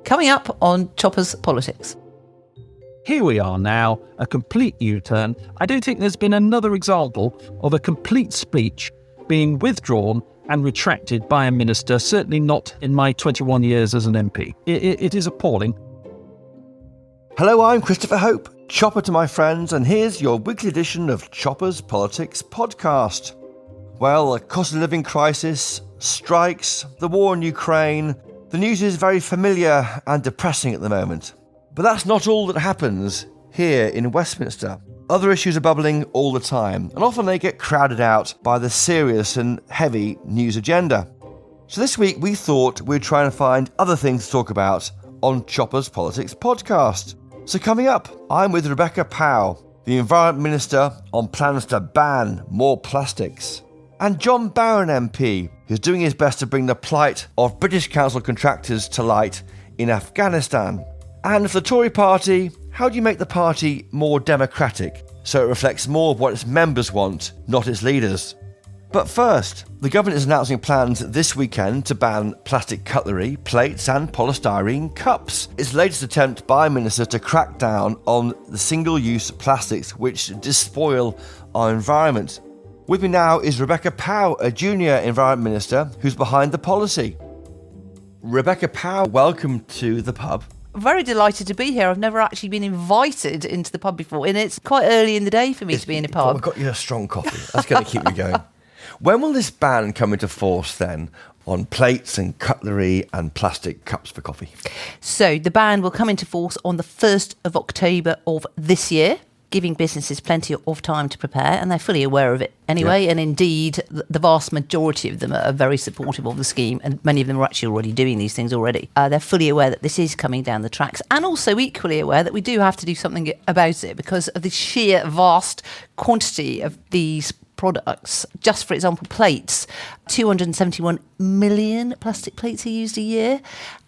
Coming up on Choppers Politics. Here we are now, a complete U-turn. I don't think there's been another example of a complete speech being withdrawn and retracted by a minister, certainly not in my 21 years as an MP. It is appalling. Hello, I'm Christopher Hope, Chopper to my friends, and here's your weekly edition of Choppers Politics Podcast. Well, a cost of living crisis, strikes, the war in Ukraine. The news is very familiar and depressing at the moment. But that's not all that happens here in Westminster. Other issues are bubbling all the time, and often they get crowded out by the serious and heavy news agenda. So this week we thought we'd try and find other things to talk about on Choppers Politics Podcast. So coming up, I'm with Rebecca Powell, the Environment Minister, on plans to ban more plastics. And John Barron MP, who's doing his best to bring the plight of British council contractors to light in Afghanistan. And for the Tory party, how do you make the party more democratic so it reflects more of what its members want, not its leaders? But first, the government is announcing plans this weekend to ban plastic cutlery, plates and polystyrene cups. Its latest attempt by ministers to crack down on the single-use plastics which despoil our environment. With me now is Rebecca Powell, a junior Environment Minister who's behind the policy. Rebecca Powell, welcome to the pub. Very delighted to be here. I've never actually been invited into the pub before, and it's quite early in the day for me to be in a pub. I've got you a strong coffee. That's going to keep you going. When will this ban come into force then on plates and cutlery and plastic cups for coffee? So the ban will come into force on the 1st of October of this year, giving businesses plenty of time to prepare, and they're fully aware of it anyway. Yeah. And indeed, the vast majority of them are very supportive of the scheme, and many of them are actually already doing these things already. They're fully aware that this is coming down the tracks, and also equally aware that we do have to do something about it because of the sheer vast quantity of these products. Just for example, plates, 271 million plastic plates are used a year.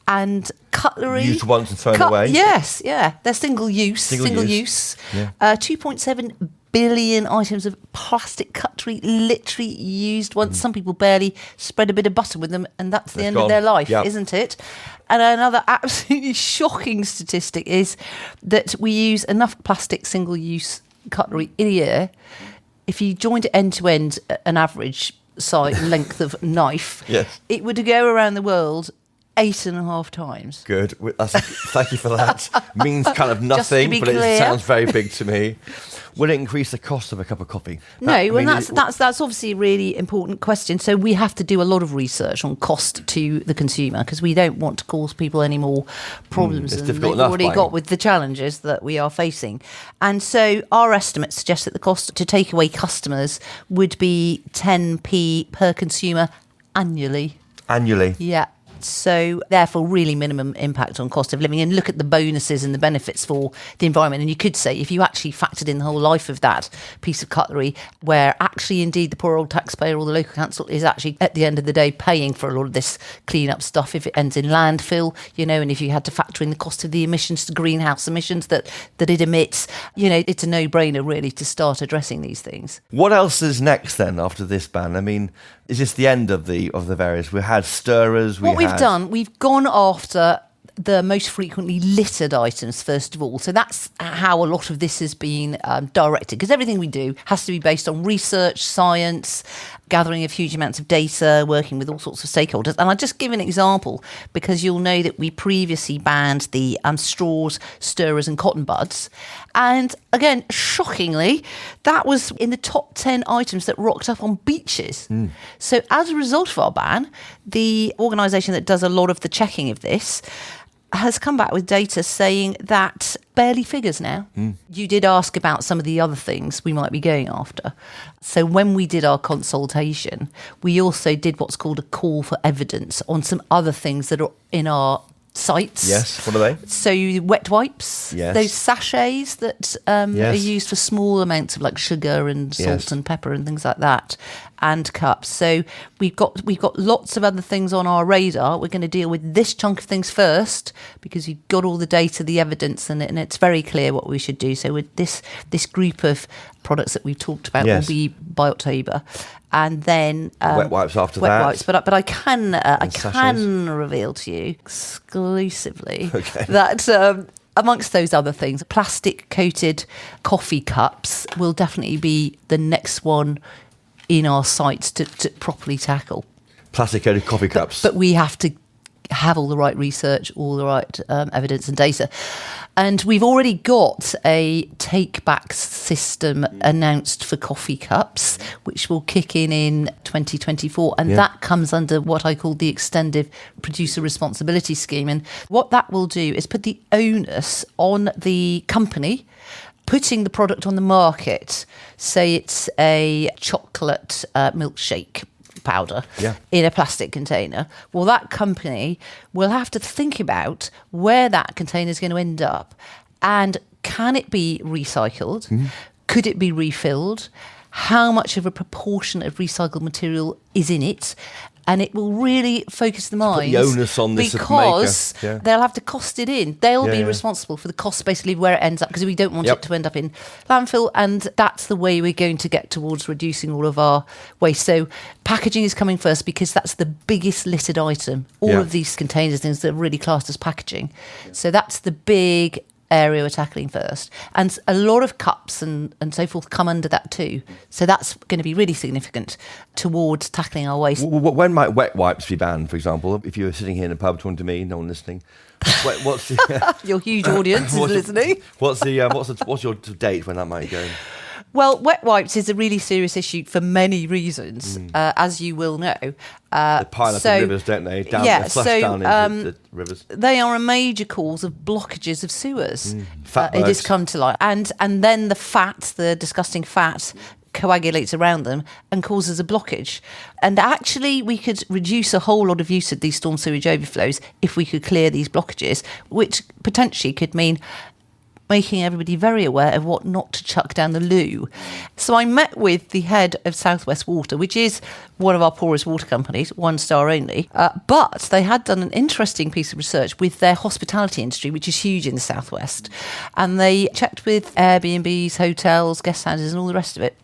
And cutlery. Used once and thrown away. Yes, yeah. They're single use. Yeah. 2.7 billion items of plastic cutlery literally used once. Some people barely spread a bit of butter with them, and that's the end of their life, isn't it? And another absolutely shocking statistic is that we use enough plastic single-use cutlery in a year. If you joined it end to end, an average size length of knife, it would go around the world 8.5 times. Good. Thank you for that. Means kind of nothing, but it sounds very big to me. Will it increase the cost of a cup of coffee? That's obviously a really important question. So we have to do a lot of research on cost to the consumer because we don't want to cause people any more problems than they've already got with the challenges that we are facing. And so our estimates suggest that the cost to takeaway customers would be 10p per consumer annually. Annually? Yeah. So therefore really minimum impact on cost of living, and look at the bonuses and the benefits for the environment. And you could say if you actually factored in the whole life of that piece of cutlery, where actually indeed the poor old taxpayer or the local council is actually at the end of the day paying for a lot of this clean up stuff if it ends in landfill, and if you had to factor in the cost of the emissions, the greenhouse emissions that it emits, it's a no-brainer really to start addressing these things. What else is next then after this ban? I mean, is this the end of the various? We had stirrers. We've gone after the most frequently littered items first of all. So that's how a lot of this has been directed, because everything we do has to be based on research, science, gathering of huge amounts of data, working with all sorts of stakeholders. And I'll just give an example, because you'll know that we previously banned the straws, stirrers and cotton buds. And again, shockingly, that was in the top 10 items that rocked up on beaches. So as a result of our ban, the organisation that does a lot of the checking of this has come back with data saying that barely figures now. You did ask about some of the other things we might be going after. So when we did our consultation, we also did what's called a call for evidence on some other things that are in our sites. Yes, what are they? So wet wipes, those sachets that are used for small amounts of like sugar and salt and pepper and things like that. and cups. So we've got lots of other things on our radar. We're going to deal with this chunk of things first because you've got all the data, the evidence, and it's very clear what we should do. So with this group of products that we've talked about will be by October, and then wet wipes after that. Wipes, but I can reveal to you exclusively that. Amongst those other things, plastic coated coffee cups will definitely be the next one in our sights to properly tackle. Plastic coated coffee cups. But we have to have all the right research, all the right evidence and data. And we've already got a take-back system announced for coffee cups, which will kick in 2024. And that comes under what I call the Extended Producer Responsibility Scheme. And what that will do is put the onus on the company putting the product on the market. Say it's a chocolate milkshake powder in a plastic container. Well, that company will have to think about where that container is going to end up, and can it be recycled? Could it be refilled? How much of a proportion of recycled material is in it? And it will really focus the minds. Put the onus on this because maker. they'll have to cost it in. They'll be responsible for the cost, basically, where it ends up, because we don't want it to end up in landfill. And that's the way we're going to get towards reducing all of our waste. So packaging is coming first because that's the biggest littered item. All of these containers, things that are really classed as packaging. So that's the big area we're tackling first, and a lot of cups and so forth come under that too. So that's going to be really significant towards tackling our waste. When might wet wipes be banned, for example? If you were sitting here in a pub talking to me, no one listening, what's the, your huge audience is listening. What's your date when that might go? Well, wet wipes is a really serious issue for many reasons, as you will know. They pile up in rivers, don't they? They flush down into the rivers. They are a major cause of blockages of sewers. Fat it has come to light. And then the disgusting fat, coagulates around them and causes a blockage. And actually, we could reduce a whole lot of use of these storm sewage overflows if we could clear these blockages, which potentially could mean making everybody very aware of what not to chuck down the loo. So I met with the head of South West Water, which is one of our poorest water companies, 1 star only. But they had done an interesting piece of research with their hospitality industry, which is huge in the South West. And they checked with Airbnbs, hotels, guest houses and all the rest of it.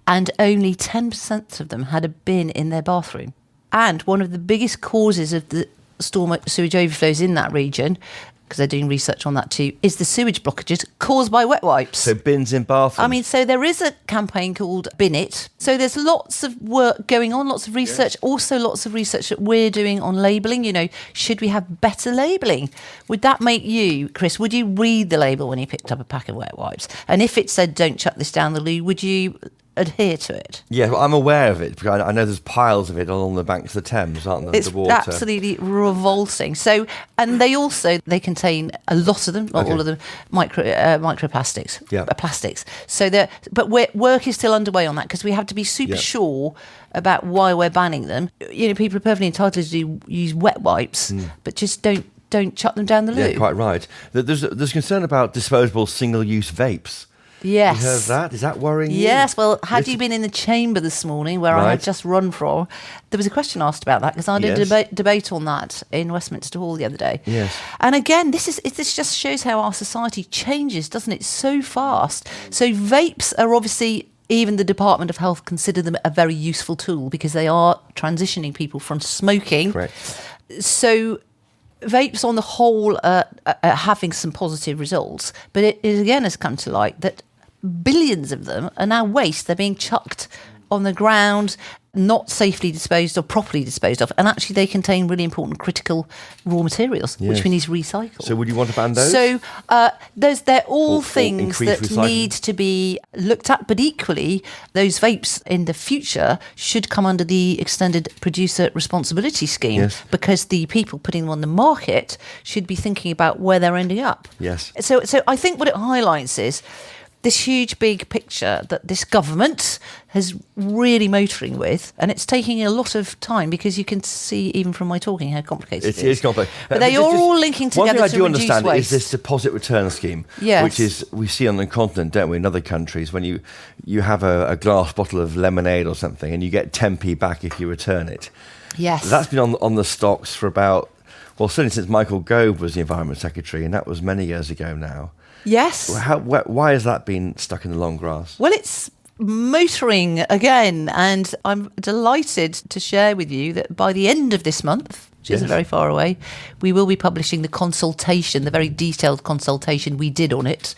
And only 10% of them had a bin in their bathroom. And one of the biggest causes of the storm sewage overflows in that region, because they're doing research on that too, is the sewage blockages caused by wet wipes. So bins in bathrooms. I mean, so there is a campaign called Bin It. So there's lots of work going on, lots of research, also lots of research that we're doing on labelling. You know, should we have better labelling? Would that make you, Chris, would you read the label when you picked up a pack of wet wipes? And if it said, don't chuck this down the loo, would you adhere to it? Yeah, well, I'm aware of it because I know there's piles of it along the banks of the Thames, aren't there? It's the water. Absolutely revolting. So, and they contain a lot of them, not all of them, microplastics, plastics. So but work is still underway on that because we have to be super sure about why we're banning them. You know, people are perfectly entitled to use wet wipes, but just don't chuck them down the loo. Yeah, quite right. There's concern about disposable single-use vapes. Yes. You heard that? Is that worrying you? Yes. Well, had you been in the chamber this morning where I had just run from, there was a question asked about that because I did a debate on that in Westminster Hall the other day. Yes. And again, this just shows how our society changes, doesn't it, so fast. So vapes are obviously, even the Department of Health consider them a very useful tool because they are transitioning people from smoking. Correct. So vapes on the whole are having some positive results, but it again has come to light that billions of them are now waste. They're being chucked on the ground, not safely disposed or properly disposed of, and actually they contain really important critical raw materials which we need to recycle. So would you want to ban those? So they're all things that need to be looked at, but equally those vapes in the future should come under the Extended Producer Responsibility Scheme because the people putting them on the market should be thinking about where they're ending up. Yes. So I think what it highlights is this huge big picture that this government is really motoring with, and it's taking a lot of time because you can see even from my talking how complicated it is. It is complex. But they are all linking together to reduce waste. One thing I do understand is this deposit return scheme, Yes. which is we see on the continent, don't we, in other countries, when you have a glass bottle of lemonade or something and you get 10p back if you return it. Yes. That's been on the stocks for about, well, certainly since Michael Gove was the Environment Secretary, and that was many years ago now. Yes. Why has that been stuck in the long grass? Well, it's motoring again, and I'm delighted to share with you that by the end of this month, which isn't very far away, we will be publishing the consultation, the very detailed consultation we did on it,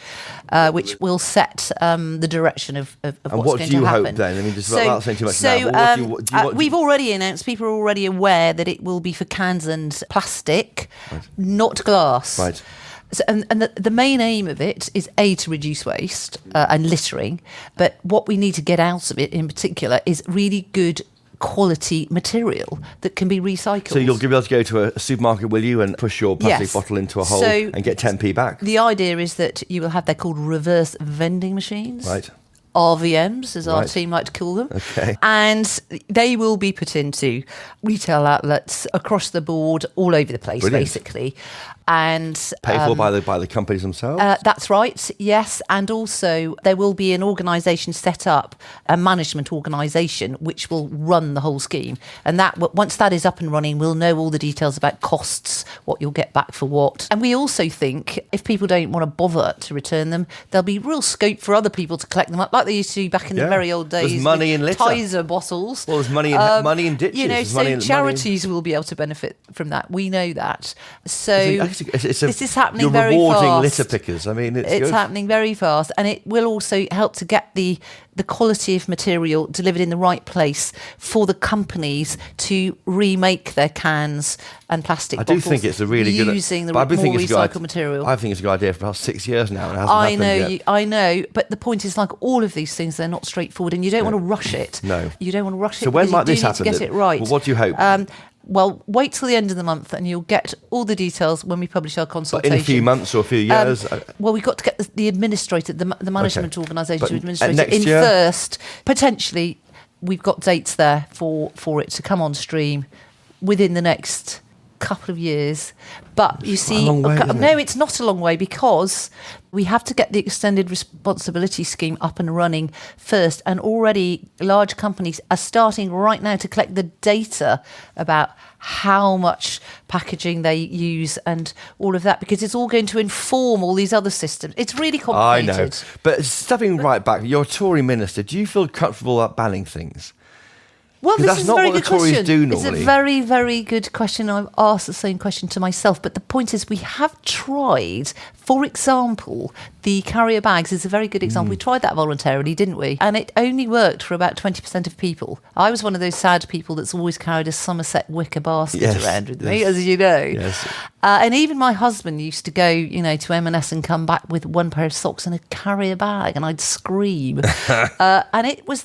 which will set the direction of what's going to happen. And what do you hope then? I mean, just without saying too much now, we've already announced, people are already aware that it will be for cans and plastic, not glass. Right. So, and the main aim of it is to reduce waste and littering, but what we need to get out of it in particular is really good quality material that can be recycled. So you'll be able to go to a supermarket, will you, and push your plastic bottle into a hole and get 10p back? The idea is that you will have, they're called reverse vending machines. Right. RVMs, as our team like to call them. Okay. And they will be put into retail outlets across the board, all over the place, Brilliant. Basically. And paid for by the companies themselves? That's right, yes. And also there will be an organisation set up, a management organisation, which will run the whole scheme. And that once that is up and running, we'll know all the details about costs, what you'll get back for what. And we also think if people don't want to bother to return them, there'll be real scope for other people to collect them up, like they used to back in the very old days. There's money in litter. Tizer bottles. Well, there's money in ditches. You know, there's so charities will be able to benefit from that. We know that. So this is happening very fast. You're rewarding litter pickers. I mean, it's good. Happening very fast, and it will also help to get the quality of material delivered in the right place for the companies to remake their cans and plastic bottles. I do think it's a really good using the more recycled material. I think it's a good idea for about 6 years now, and it hasn't happened yet. I know, but the point is, like all of these things, they're not straightforward, and you don't want to rush it. No, you don't want to rush it. So when might this happen? To get it right. Well, what do you hope? Well, wait till the end of the month and you'll get all the details when we publish our consultation. But in a few months or a few years? Well, we've got to get the administrator, the management organisation to administrate next it in year? first. Potentially, we've got dates there for it to come on stream within the next couple of years. But you see, no, it's not a long way, because we have to get the extended responsibility scheme up and running first, and already large companies are starting right now to collect the data about how much packaging they use and all of that, because it's all going to inform all these other systems. It's really complicated. I know, but stepping right back, you're a Tory minister. Do you feel comfortable about banning things? Well, this that's is not a very what the good Tories question. do normally. It's a very, very good question. I've asked the same question to myself. But the point is, we have tried, for example, the carrier bags is a very good example. We tried that voluntarily, didn't we? And it only worked for about 20% of people. I was one of those sad people that's always carried a Somerset wicker basket around with me, as you know. Yes. And even my husband used to go, to M&S and come back with one pair of socks and a carrier bag, and I'd scream. And it was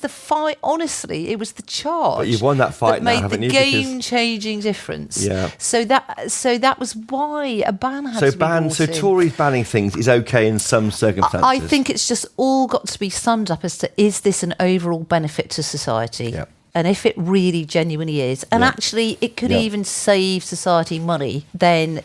honestly, it was the charge. But you've won that fight now, haven't you? Made the game-changing difference. Yeah. So that was why a ban had to be brought in. So Tories banning things is okay in some circumstances. I think it's just all got to be summed up as to, is this an overall benefit to society? Yeah. And if it really genuinely is, and actually it could even save society money, then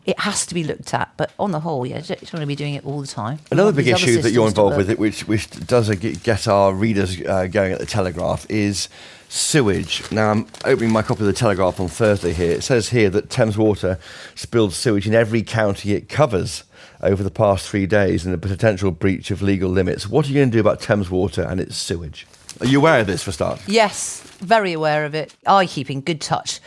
it has to be looked at. But on the whole, you don't want to be doing it all the time. Another big issue that you're involved with, which does get our readers going at the Telegraph, is sewage. Now, I'm opening my copy of the Telegraph on Thursday here. It says here that Thames Water spilled sewage in every county it covers over the past 3 days in a potential breach of legal limits. What are you going to do about Thames Water and its sewage? Are you aware of this, for a start? Yes, very aware of it. I keep in good touch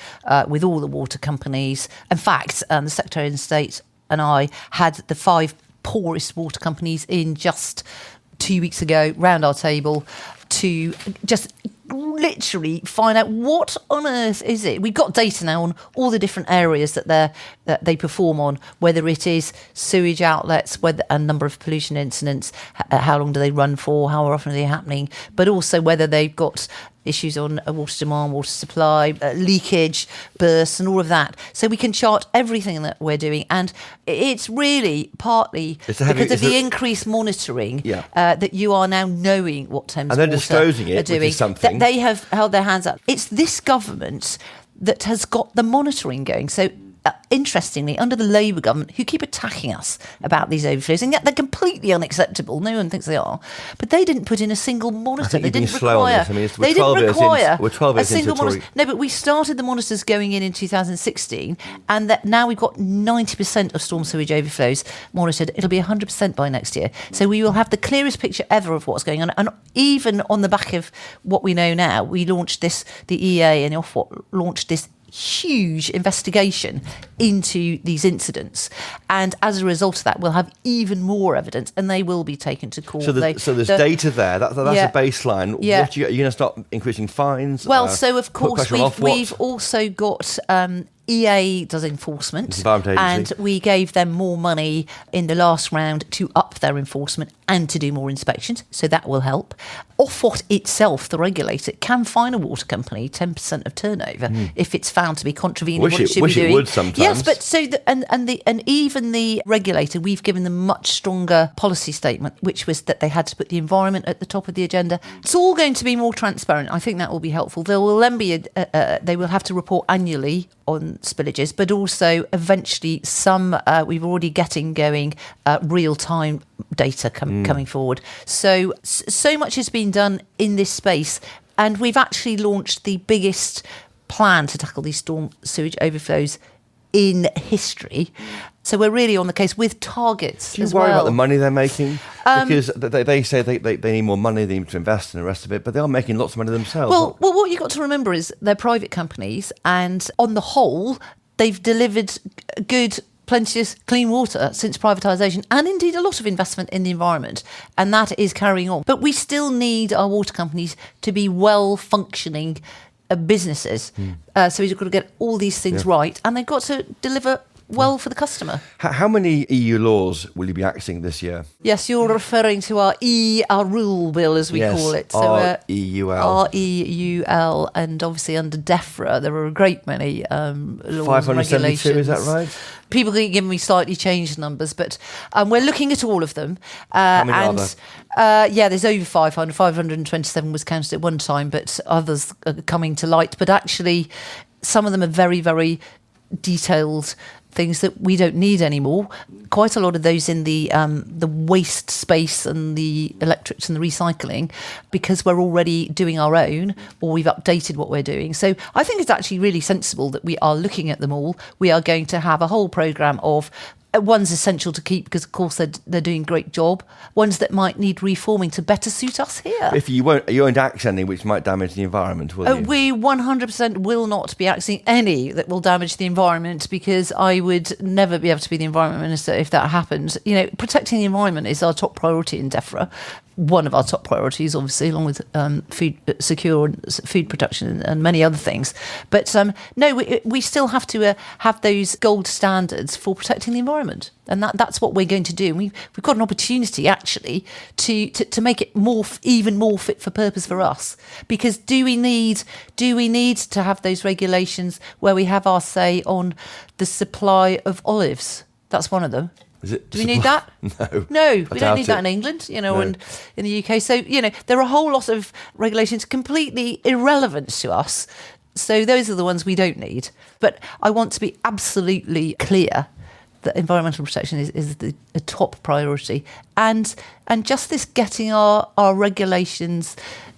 with all the water companies. In fact, the Secretary of State and I had the 5 poorest water companies in just 2 weeks ago round our table to just literally find out what on earth is it. We've got data now on all the different areas that they perform on, whether it is sewage outlets, whether a number of pollution incidents, how long do they run for, how often are they happening, but also whether they've got issues on water demand, water supply, leakage, bursts, and all of that. So we can chart everything that we're doing. And it's really partly because of the increased monitoring that you are now knowing what Thames Water are doing. And they're disclosing it, which is something. They have held their hands up. It's this government that has got the monitoring going. So interestingly, under the Labour government, who keep attacking us about these overflows, and yet they're completely unacceptable. No one thinks they are. But they didn't put in a single monitor. They didn't require. They didn't require a single monitor. No, but we started the monitors going in 2016, and that now we've got 90% of storm sewage overflows monitored. It'll be 100% by next year. So we will have the clearest picture ever of what's going on. And even on the back of what we know now, we launched this. The EA and Ofwat launched this huge investigation into these incidents, and as a result of that we'll have even more evidence and they will be taken to court. So there's data there. That's a baseline. Yeah. What are you going to start increasing fines? Well, so of course we've also got EA does enforcement, and we gave them more money in the last round to up their enforcement and to do more inspections, so that will help. Ofwat itself, the regulator, can fine a water company 10% of turnover if it's found to be contravening what it should be doing. It would sometimes. Yes, but so and even the regulator, we've given them much stronger policy statement, which was that they had to put the environment at the top of the agenda. It's all going to be more transparent. I think that will be helpful. There will then be they will have to report annually on spillages, but also eventually some we've already getting going real-time data coming forward. So much has been done in this space, and we've actually launched the biggest plan to tackle these storm sewage overflows in history. So we're really on the case with targets. Do you worry about the money they're making? Because they say they need more money, they need to invest in the rest of it, but they are making lots of money themselves. Well, what you've got to remember is they're private companies, and on the whole, they've delivered good, plenteous, clean water since privatisation, and indeed a lot of investment in the environment, and that is carrying on. But we still need our water companies to be well-functioning businesses. So we've got to get all these things right, and they've got to deliver well for the customer. How many EU laws will you be axing this year? Yes, you're referring to our rule bill, as we call it. So REUL. REUL, and obviously under DEFRA there are a great many laws 572, and regulations. is that right? People can give me slightly changed numbers, but we're looking at all of them. How many are there? There's over 500. 527 was counted at one time, but others are coming to light. But actually, some of them are very, very detailed things that we don't need anymore. Quite a lot of those in the waste space and the electrics and the recycling, because we're already doing our own, or we've updated what we're doing. So I think it's actually really sensible that we are looking at them all. We are going to have a whole programme of one's essential to keep because, of course, they're doing a great job. Ones that might need reforming to better suit us here. If you won't axe any which might damage the environment, will you? We 100% will not be axing any that will damage the environment, because I would never be able to be the environment minister if that happened. You know, protecting the environment is our top priority in DEFRA. One of our top priorities, obviously, along with secure food production and many other things. But no, we still have to have those gold standards for protecting the environment, and that's what we're going to do. And we've got an opportunity actually to make it even more fit for purpose for us. Because do we need to have those regulations where we have our say on the supply of olives? That's one of them. Do we need that? No, we don't need that in England, and in the UK. So, there are a whole lot of regulations completely irrelevant to us. So those are the ones we don't need. But I want to be absolutely clear that environmental protection is a top priority. And just this getting our regulations,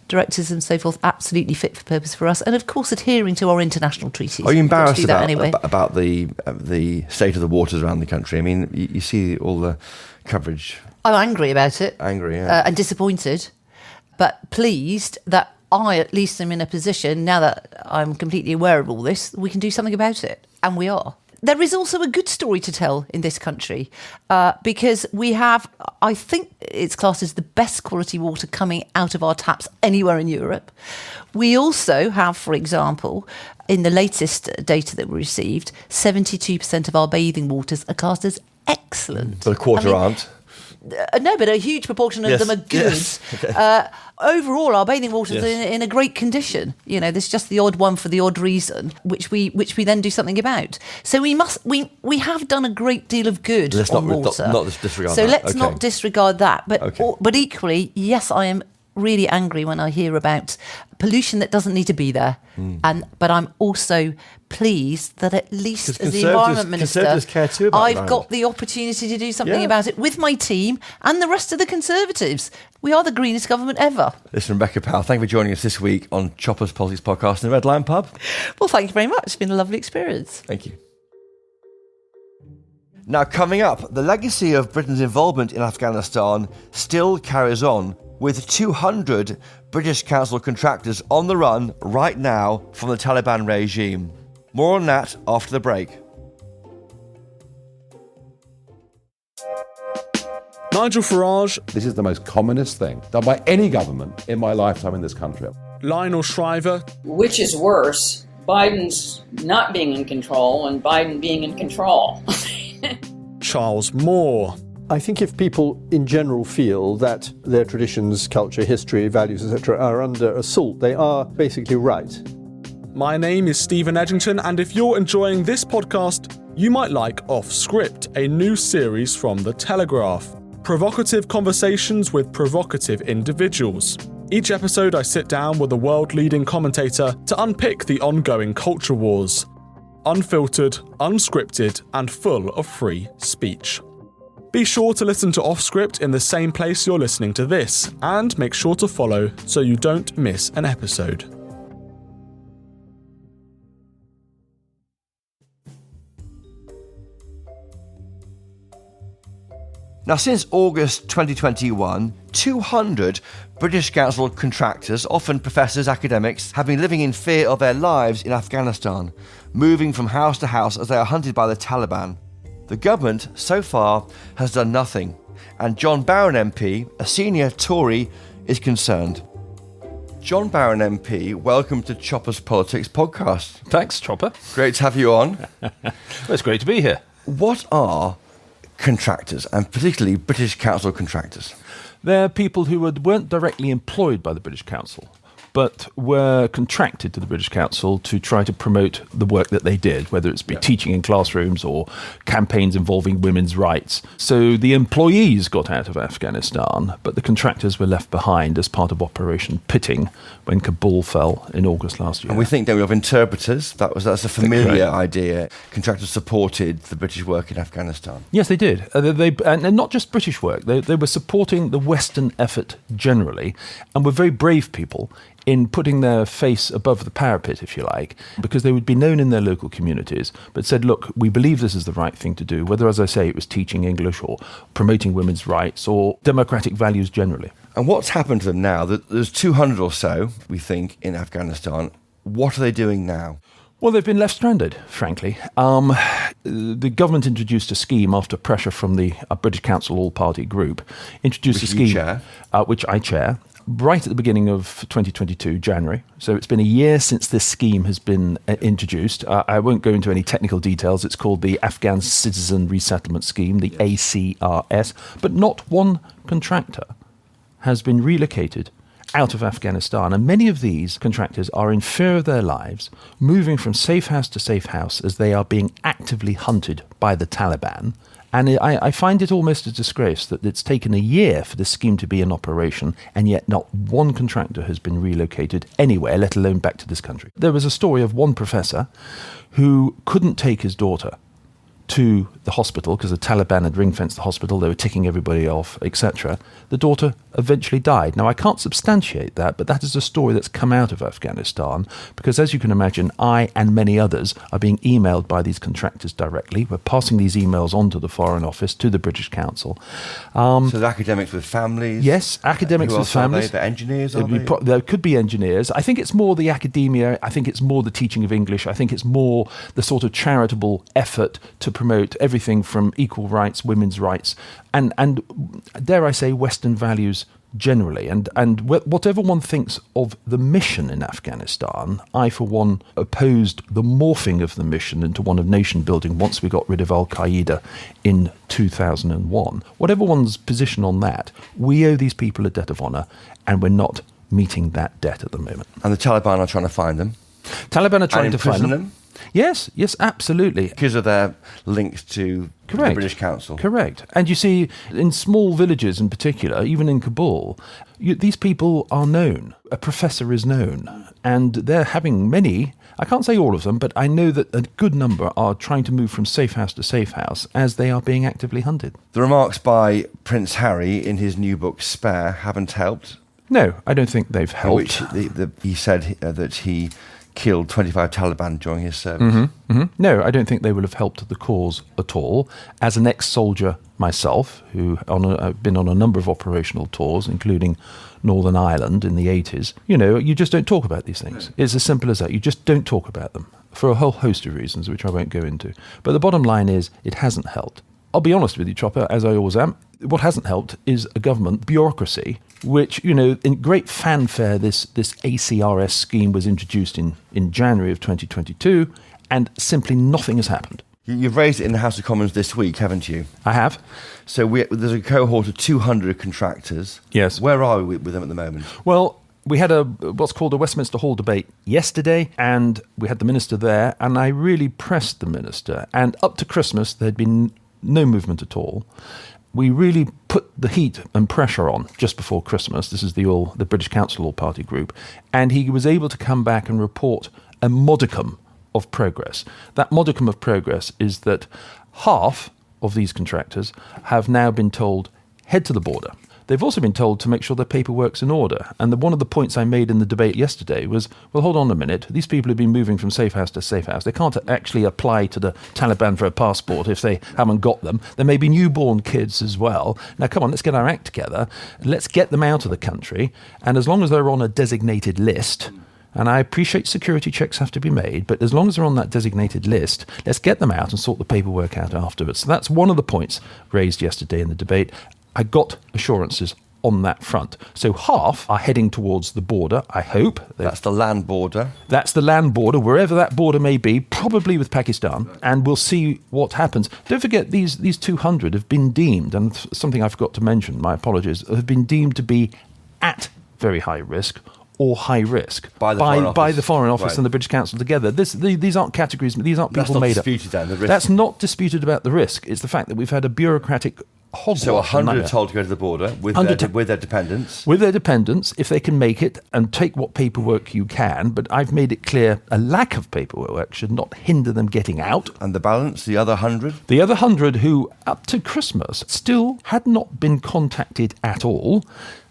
directives and so forth absolutely fit for purpose for us, and of course adhering to our international treaties. Are you embarrassed about the state of the waters around the country? I mean, you see all the coverage. I'm angry about it. And disappointed, but pleased that I at least am in a position, now that I'm completely aware of all this, we can do something about it, and we are. there is also a good story to tell in this country because we have, I think it's classed as the best quality water coming out of our taps anywhere in Europe. We also have, for example, in the latest data that we received, 72% of our bathing waters are classed as excellent. But a quarter aren't. No, but a huge proportion of them are good. Yes. Okay. Overall, our bathing waters are in a great condition. You know, there's just the odd one for the odd reason, which we then do something about. So we have done a great deal of good on water. Not disregard so that. let's not disregard that. But equally, yes, I am really angry when I hear about pollution that doesn't need to be there. But I'm also pleased that at least as the Environment Minister, care too about I've got the opportunity to do something about it with my team and the rest of the Conservatives. We are the greenest government ever. Listen, Rebecca Powell, thank you for joining us this week on Choppers Politics Podcast in the Red Lion Pub. Well, thank you very much. It's been a lovely experience. Thank you. Now, coming up, the legacy of Britain's involvement in Afghanistan still carries on, with 200 British council contractors on the run right now from the Taliban regime. More on that after the break. Nigel Farage. This is the most commonest thing done by any government in my lifetime in this country. Lionel Shriver. Which is worse, Biden's not being in control and Biden being in control? Charles Moore. I think if people in general feel that their traditions, culture, history, values, etc. are under assault, they are basically right. My name is Stephen Edgington, and if you're enjoying this podcast, you might like Off Script, a new series from The Telegraph. Provocative conversations with provocative individuals. Each episode I sit down with a world-leading commentator to unpick the ongoing culture wars. Unfiltered, unscripted, and full of free speech. Be sure to listen to Off Script in the same place you're listening to this, and make sure to follow so you don't miss an episode. Now, since August 2021, 200 British council contractors, often professors, academics, have been living in fear of their lives in Afghanistan, moving from house to house as they are hunted by the Taliban. The government, so far, has done nothing, and John Barron MP, a senior Tory, is concerned. John Barron MP, welcome to Choppers Politics Podcast. Thanks, Chopper. Great to have you on. Well, it's great to be here. What are contractors, and particularly British council contractors? They're people who weren't directly employed by the British Council, but were contracted to the British Council to try to promote the work that they did, whether it's be teaching in classrooms or campaigns involving women's rights. So the employees got out of Afghanistan, but the contractors were left behind as part of Operation Pitting when Kabul fell in August last year. And we think then of interpreters. That's a familiar idea. Contractors supported the British work in Afghanistan. Yes, they did. And not just British work. They were supporting the Western effort generally, and were very brave people in putting their face above the parapet, if you like, because they would be known in their local communities, but said, look, we believe this is the right thing to do, whether, as I say, it was teaching English or promoting women's rights or democratic values generally. And what's happened to them now? There's 200 or so, we think, in Afghanistan. What are they doing now? Well, they've been left stranded, frankly. The government introduced a scheme after pressure from the British Council All-Party Group, introduced a scheme which I chair, right at the beginning of 2022, January. So it's been a year since this scheme has been introduced. I won't go into any technical details. It's called the Afghan Citizen Resettlement Scheme, the ACRS. But not one contractor has been relocated out of Afghanistan. And many of these contractors are in fear of their lives, moving from safe house to safe house as they are being actively hunted by the Taliban. And I find it almost a disgrace that it's taken a year for this scheme to be in operation, and yet not one contractor has been relocated anywhere, let alone back to this country. There was a story of one professor who couldn't take his daughter to the hospital, because the Taliban had ring-fenced the hospital, they were ticking everybody off, etc. The daughter eventually died. Now, I can't substantiate that, but that is a story that's come out of Afghanistan, because as you can imagine, I and many others are being emailed by these contractors directly. We're passing these emails on to the Foreign Office, to the British Council. So the academics with families? Yes, academics Who with else are they? families. The engineers, are they? There could be engineers. I think it's more the academia. I think it's more the teaching of English. I think it's more the sort of charitable effort to promote everything from equal rights, women's rights, and dare I say, Western values generally. And whatever one thinks of the mission in Afghanistan, I, for one, opposed the morphing of the mission into one of nation building once we got rid of Al-Qaeda in 2001. Whatever one's position on that, we owe these people a debt of honour, and we're not meeting that debt at the moment. And the Taliban are trying to find them? Taliban are trying to find them? Yes, absolutely. Because of their links to the British Council. Correct. And you see, in small villages in particular, even in Kabul, these people are known. A professor is known. And they're having many, I can't say all of them, but I know that a good number are trying to move from safe house to safe house as they are being actively hunted. The remarks by Prince Harry in his new book, Spare, haven't helped. No, I don't think they've helped. He said that he killed 25 Taliban during his service. No, I don't think they will have helped the cause at all. As an ex-soldier myself, who I've been on a number of operational tours, including Northern Ireland in the 80s, you just don't talk about these things. It's as simple as that. You just don't talk about them for a whole host of reasons, which I won't go into. But the bottom line is, it hasn't helped. I'll be honest with you, Chopper, as I always am. What hasn't helped is a government bureaucracy, which, in great fanfare, this ACRS scheme was introduced in January of 2022, and simply nothing has happened. You've raised it in the House of Commons this week, haven't you? I have. So there's a cohort of 200 contractors. Yes. Where are we with them at the moment? Well, we had what's called a Westminster Hall debate yesterday, and we had the minister there, and I really pressed the minister. And up to Christmas, there had been no movement at all. We really put the heat and pressure on just before Christmas. This is the British Council All-Party Group. And he was able to come back and report a modicum of progress. That modicum of progress is that half of these contractors have now been told, head to the border. They've also been told to make sure their paperwork's in order. And one of the points I made in the debate yesterday was, well, hold on a minute. These people have been moving from safe house to safe house. They can't actually apply to the Taliban for a passport if they haven't got them. There may be newborn kids as well. Now, come on, let's get our act together. Let's get them out of the country. And as long as they're on a designated list, and I appreciate security checks have to be made, but as long as they're on that designated list, let's get them out and sort the paperwork out afterwards. So that's one of the points raised yesterday in the debate. I got assurances on that front. So half are heading towards the border, I hope. That's the land border. That's the land border, wherever that border may be, probably with Pakistan, and we'll see what happens. Don't forget, these 200 have been deemed, and something I forgot to mention, my apologies, have been deemed to be at very high risk or high risk by the Foreign Office right. and the British Council together. These aren't categories, these aren't people made up. That's not disputed then, the risk. That's not disputed about the risk. It's the fact that we've had a bureaucratic hogwash. So 100 are told to go to the border with their dependents. With their dependents, if they can make it, and take what paperwork you can. But I've made it clear a lack of paperwork should not hinder them getting out. And the balance, the other 100? The other 100 who, up to Christmas, still had not been contacted at all.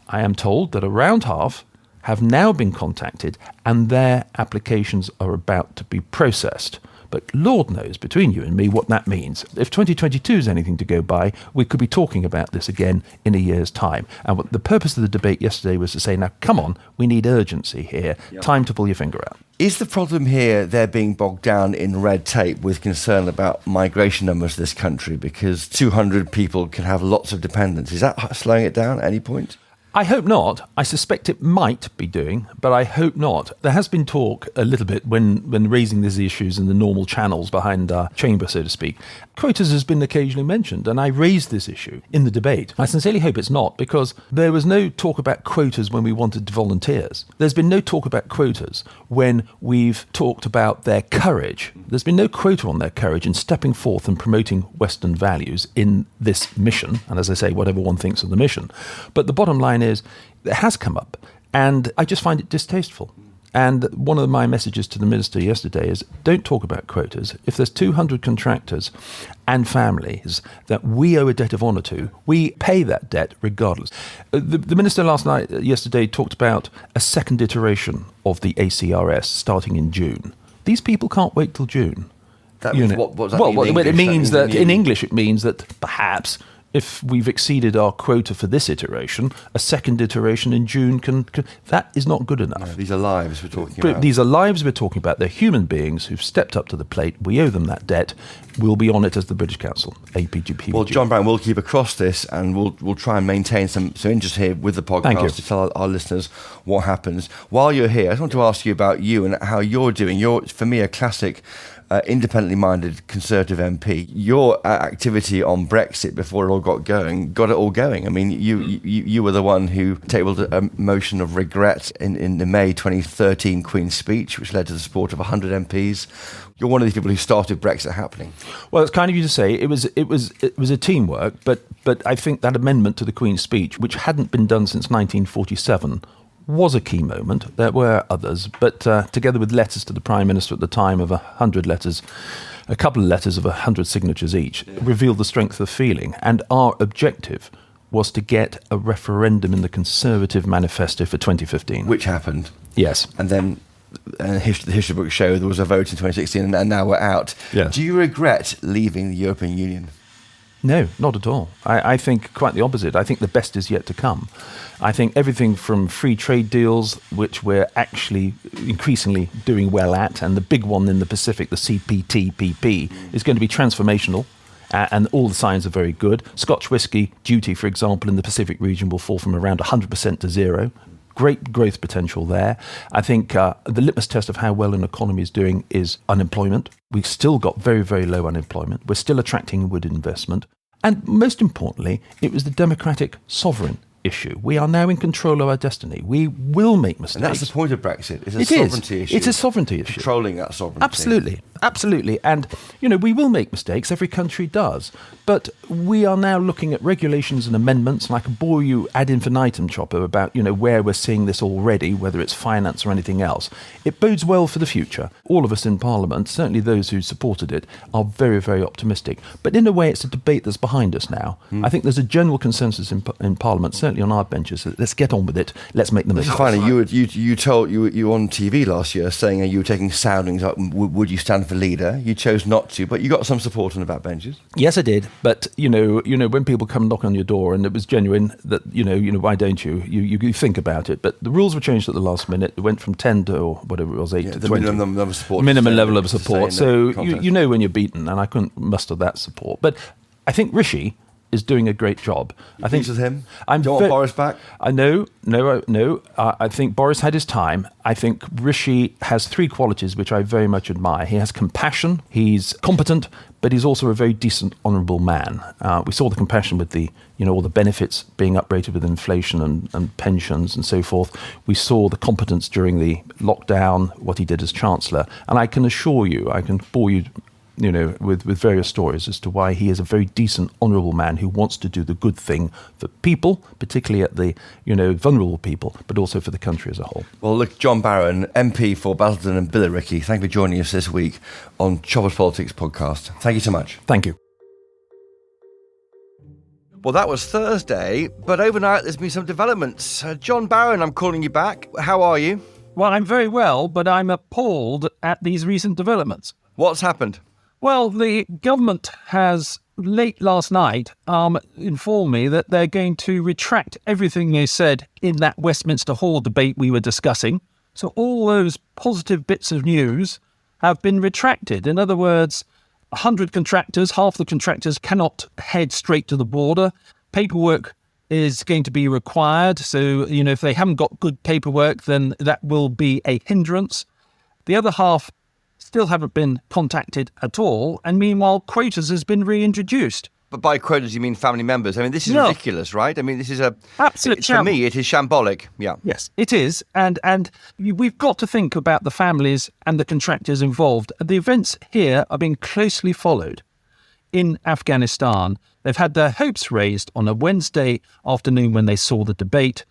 I am told that around half have now been contacted, and their applications are about to be processed. But Lord knows, between you and me, what that means. If 2022 is anything to go by, we could be talking about this again in a year's time. And what the purpose of the debate yesterday was to say, now, come on, we need urgency here. Yep. Time to pull your finger out. Is the problem here they're being bogged down in red tape with concern about migration numbers to this country? Because 200 people can have lots of dependents. Is that slowing it down at any point? I hope not. I suspect it might be doing, but I hope not. There has been talk a little bit when raising these issues in the normal channels behind our chamber, so to speak. Quotas has been occasionally mentioned, and I raised this issue in the debate. I sincerely hope it's not, because there was no talk about quotas when we wanted volunteers. There's been no talk about quotas when we've talked about their courage. There's been no quota on their courage in stepping forth and promoting Western values in this mission, and as I say, whatever one thinks of the mission. But the bottom line is, it has come up, and I just find it distasteful. And one of my messages to the Minister yesterday is, don't talk about quotas. If there's 200 contractors and families that we owe a debt of honour to, we pay that debt regardless. The Minister yesterday talked about a second iteration of the ACRS starting in June. These people can't wait till June. That means, what does that mean in it English? means that in English it means that perhaps if we've exceeded our quota for this iteration, a second iteration in June can that is not good enough. No, these are lives we're talking But about. these are lives we're talking about. They're human beings who've stepped up to the plate. We owe them that debt. We'll be on it as the British Council, APGP. Well, John Brown, we'll keep across this, and we'll try and maintain some interest here with the podcast to tell our listeners what happens. While you're here, I just want to ask you about you and how you're doing. You're, for me, a classic independently minded Conservative MP. Your activity on Brexit before it all got it all going. I mean, you were the one who tabled a motion of regret in the May 2013 Queen's speech, which led to the support of 100 MPs. You're one of these people who started Brexit happening. Well, it's kind of you to say it was a teamwork, but I think that amendment to the Queen's speech, which hadn't been done since 1947, was a key moment. There were others, but together with letters to the Prime Minister at the time of 100 letters, a couple of letters of 100 signatures each, revealed the strength of feeling. And our objective was to get a referendum in the Conservative manifesto for 2015. Which happened. Yes. And then the history books show there was a vote in 2016 and now we're out. Yes. Do you regret leaving the European Union? No, not at all. I think quite the opposite. I think the best is yet to come. I think everything from free trade deals, which we're actually increasingly doing well at, and the big one in the Pacific, the CPTPP, is going to be transformational. And all the signs are very good. Scotch whisky duty, for example, in the Pacific region will fall from around 100% to zero. Great growth potential there. I think the litmus test of how well an economy is doing is unemployment. We've still got very, very low unemployment. We're still attracting inward investment. And most importantly, it was the democratic sovereign issue. We are now in control of our destiny. We will make mistakes. And that's the point of Brexit. It's a sovereignty issue. It's a sovereignty issue. Controlling that sovereignty. Absolutely. And, we will make mistakes. Every country does. But we are now looking at regulations and amendments, and I can bore you ad infinitum, Chopper, about, where we're seeing this already, whether it's finance or anything else. It bodes well for the future. All of us in Parliament, certainly those who supported it, are very, very optimistic. But in a way, it's a debate that's behind us now. I think there's a general consensus in Parliament, certainly on our benches, that let's get on with it. Let's make the most. Finally, you were on TV last year saying you were taking soundings up. Would you stand for leader? You chose not to, but you got some support on the backbenches. Yes, I did. But when people come knock on your door, and it was genuine, that why don't you? You think about it. But the rules were changed at the last minute. It went from 10 to or whatever it was, 8 to the 20. minimum level of support. Minimum level of support. So when you're beaten, and I couldn't muster that support. But I think Rishi is doing a great job. I think with him. Do you want Boris back? No. I think Boris had his time. I think Rishi has three qualities which I very much admire. He has compassion. He's competent, but he's also a very decent, honourable man. We saw the compassion with the, all the benefits being uprated with inflation and pensions and so forth. We saw the competence during the lockdown, what he did as Chancellor. And I can assure you, I can bore you with various stories as to why he is a very decent, honourable man who wants to do the good thing for people, particularly at the, vulnerable people, but also for the country as a whole. Well, look, John Barron, MP for Basildon and Billericay, thank you for joining us this week on Choppers Politics podcast. Thank you so much. Thank you. Well, that was Thursday, but overnight there's been some developments. John Barron, I'm calling you back. How are you? Well, I'm very well, but I'm appalled at these recent developments. What's happened? Well, the government has, late last night, informed me that they're going to retract everything they said in that Westminster Hall debate we were discussing. So all those positive bits of news have been retracted. In other words, 100 contractors, half the contractors cannot head straight to the border. Paperwork is going to be required. So, if they haven't got good paperwork, then that will be a hindrance. The other half still haven't been contacted at all, and meanwhile quotas has been reintroduced. But by quotas you mean family members. I mean, this is ridiculous, right? I mean, this is absolute for me it is shambolic. Yeah. Yes, it is, and we've got to think about the families and the contractors involved. The events here are being closely followed. In Afghanistan, they've had their hopes raised on a Wednesday afternoon when they saw the debate.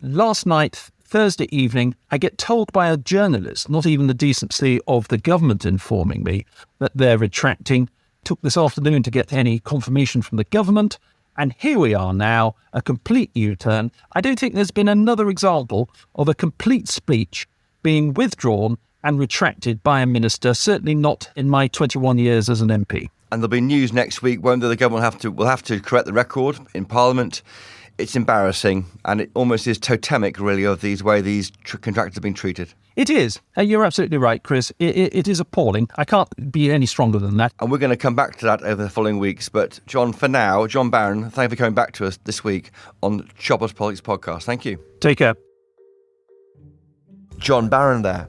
Last night, Thursday evening, I get told by a journalist, not even the decency of the government informing me, that they're retracting. Took this afternoon to get any confirmation from the government. And here we are now, a complete U-turn. I don't think there's been another example of a complete speech being withdrawn and retracted by a minister, certainly not in my 21 years as an MP. And there'll be news next week, won't there? The government will have to correct the record in Parliament. It's embarrassing, and it almost is totemic, really, of these contractors have been treated. It is. You're absolutely right, Chris. It is appalling. I can't be any stronger than that. And we're going to come back to that over the following weeks. But John, for now, John Barron, thank you for coming back to us this week on Choppers Politics Podcast. Thank you. Take care. John Barron there.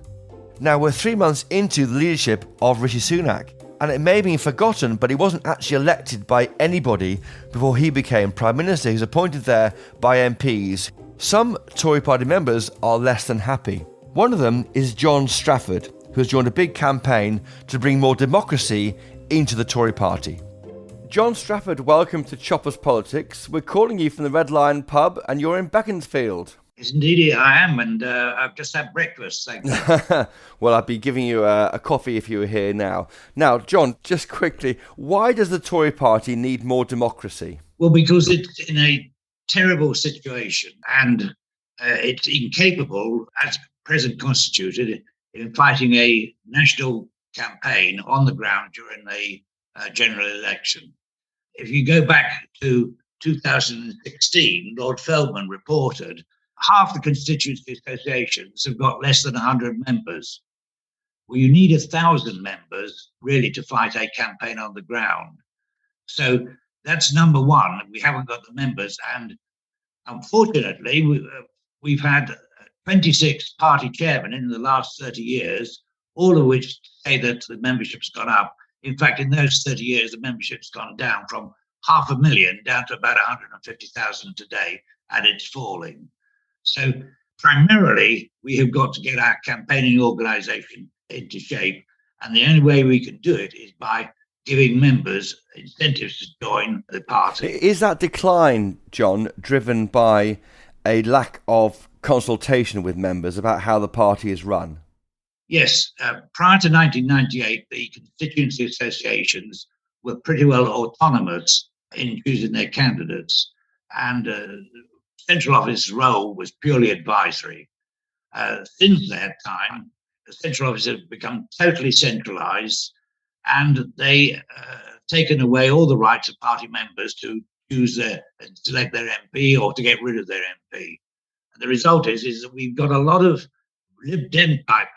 Now, we're 3 months into the leadership of Rishi Sunak. And it may have been forgotten, but he wasn't actually elected by anybody before he became Prime Minister. He was appointed there by MPs. Some Tory party members are less than happy. One of them is John Stafford, who has joined a big campaign to bring more democracy into the Tory party. John Stafford, welcome to Choppers Politics. We're calling you from the Red Lion pub and you're in Beaconsfield. Yes, indeed, I am, and I've just had breakfast, thank you. Well, I'd be giving you a coffee if you were here now. Now, John, just quickly, why does the Tory party need more democracy? Well, because it's in a terrible situation, and it's incapable, as present constituted, in fighting a national campaign on the ground during the general election. If you go back to 2016, Lord Feldman reported half the constituency associations have got less than 100 members. Well, you need 1,000 members really to fight a campaign on the ground. So that's number one. We haven't got the members, and unfortunately, we've had 26 party chairmen in the last 30 years, all of which say that the membership's gone up. In fact, in those 30 years, the membership's gone down from 500,000 down to about 150,000 today, and it's falling. So primarily, we have got to get our campaigning organisation into shape, and the only way we can do it is by giving members incentives to join the party. Is that decline, John, driven by a lack of consultation with members about how the party is run? Yes. Prior to 1998, the constituency associations were pretty well autonomous in choosing their candidates, and central office role was purely advisory. Since that time, the central office has become totally centralised, and they taken away all the rights of party members to choose and select their MP or to get rid of their MP. And the result is that we've got a lot of Lib Dem type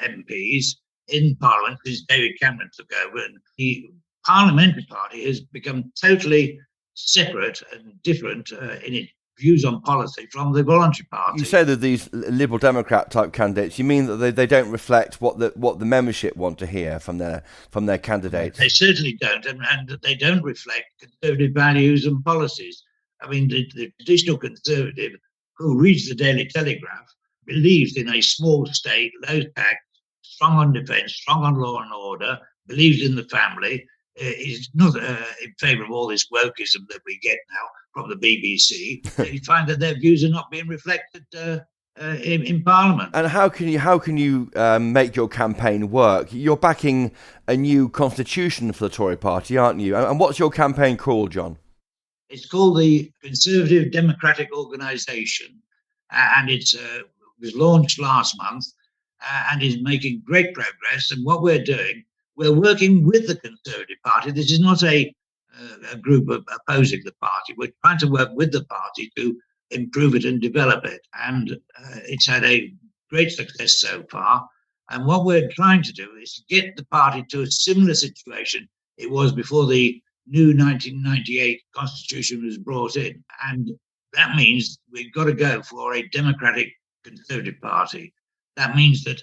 MPs in Parliament since David Cameron took over, and the parliamentary party has become totally separate and different in its views on policy from the voluntary party. You say that these Liberal Democrat type candidates, you mean that they don't reflect what the membership want to hear from their candidates? They certainly don't, and they don't reflect Conservative values and policies. I mean, the traditional Conservative who reads the Daily Telegraph believes in a small state, low tax, strong on defence, strong on law and order, believes in the family, is not in favour of all this wokeism that we get now from the BBC. You find that their views are not being reflected in Parliament. And how can you make your campaign work? You're backing a new constitution for the Tory party, aren't you? And what's your campaign called, John? It's called the Conservative Democratic Organisation, and it was launched last month and is making great progress. And what we're doing, we're working with the Conservative Party. This is not a group opposing the party. We're trying to work with the party to improve it and develop it. And it's had a great success so far. And what we're trying to do is to get the party to a similar situation it was before the new 1998 Constitution was brought in. And that means we've got to go for a democratic Conservative Party. That means that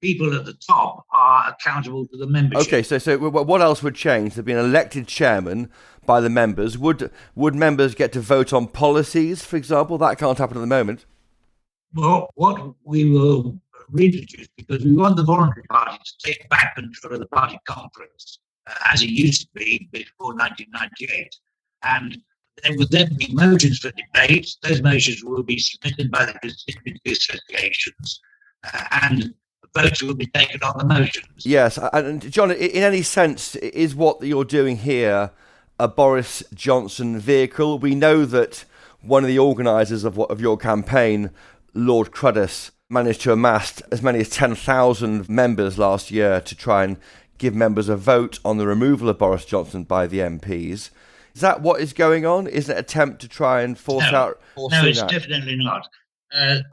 people at the top are accountable to the membership. Okay, so what else would change? There'd be an elected chairman by the members. Would members get to vote on policies, for example? That can't happen at the moment. Well, what we will reintroduce, because we want the voluntary party to take back control of the party conference, as it used to be before 1998. And There will then be motions for debate. Those motions will be submitted by the constituency associations, and votes will be taken on the motions. Yes, and John, in any sense, is what you're doing here a Boris Johnson vehicle? We know that one of the organisers of your campaign, Lord Cruddas, managed to amass as many as 10,000 members last year to try and give members a vote on the removal of Boris Johnson by the MPs. Is that what is going on? Is it an attempt to try and force out? No, it's definitely not.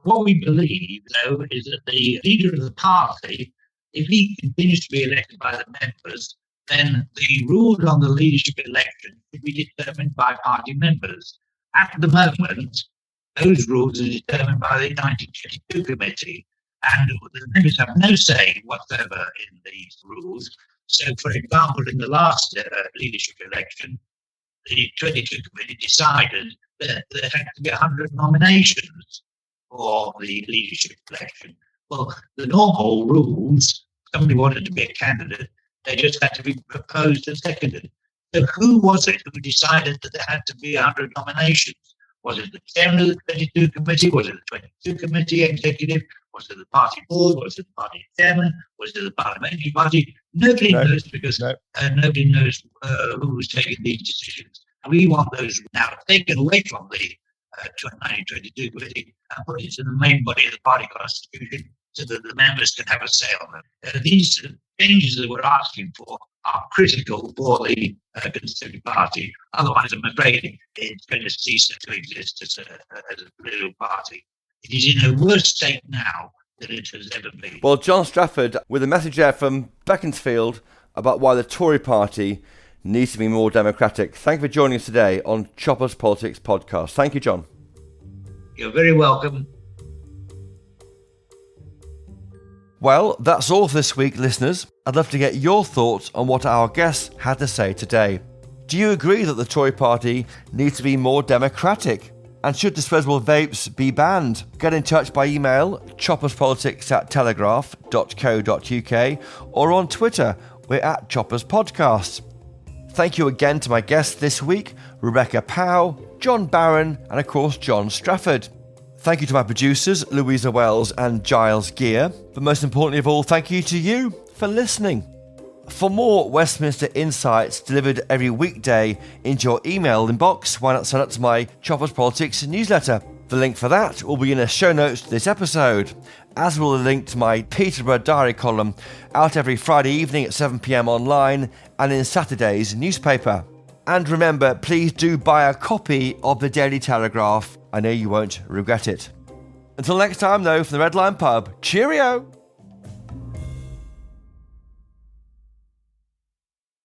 What we believe, though, is that the leader of the party, if he continues to be elected by the members, then the rules on the leadership election should be determined by party members. At the moment, those rules are determined by the 1922 committee, and the members have no say whatsoever in these rules. So, for example, in the last leadership election, the 22 committee decided that there had to be 100 nominations for the leadership election. Well, the normal rules, somebody wanted to be a candidate, they just had to be proposed and seconded. So who was it who decided that there had to be 100 nominations? Was it the chairman of the 22 committee? Was it the 22 committee executive? Was it the party board? Was it the party chairman? Was it the parliamentary party? Nobody knows, because nobody knows who was taking these decisions. And we want those now taken away from the 1922 committee and put into the main body of the party constitution so that the members can have a say on them. These changes that we're asking for are critical for the Conservative Party. Otherwise, I'm afraid it's going to cease to exist as a political party. It is in a worse state now than it has ever been. Well, John Stafford, with a message there from Beaconsfield about why the Tory party needs to be more democratic. Thank you for joining us today on Choppers Politics Podcast. Thank you, John. You're very welcome. Well, that's all for this week, listeners. I'd love to get your thoughts on what our guests had to say today. Do you agree that the Tory party needs to be more democratic? And should disposable vapes be banned? Get in touch by email, chopperspolitics@telegraph.co.uk, or on Twitter, we're at Choppers Podcast. Thank you again to my guests this week, Rebecca Powell, John Barron, and of course John Stafford. Thank you to my producers, Louisa Wells and Giles Gear. But most importantly of all, thank you to you for listening. For more Westminster insights delivered every weekday into your email inbox, why not sign up to my Choppers Politics newsletter? The link for that will be in the show notes to this episode, as will the link to my Peterborough Diary column, out every Friday evening at 7 p.m. online and in Saturday's newspaper. And remember, please do buy a copy of the Daily Telegraph. I know you won't regret it. Until next time, though, from the Red Lion Pub, cheerio!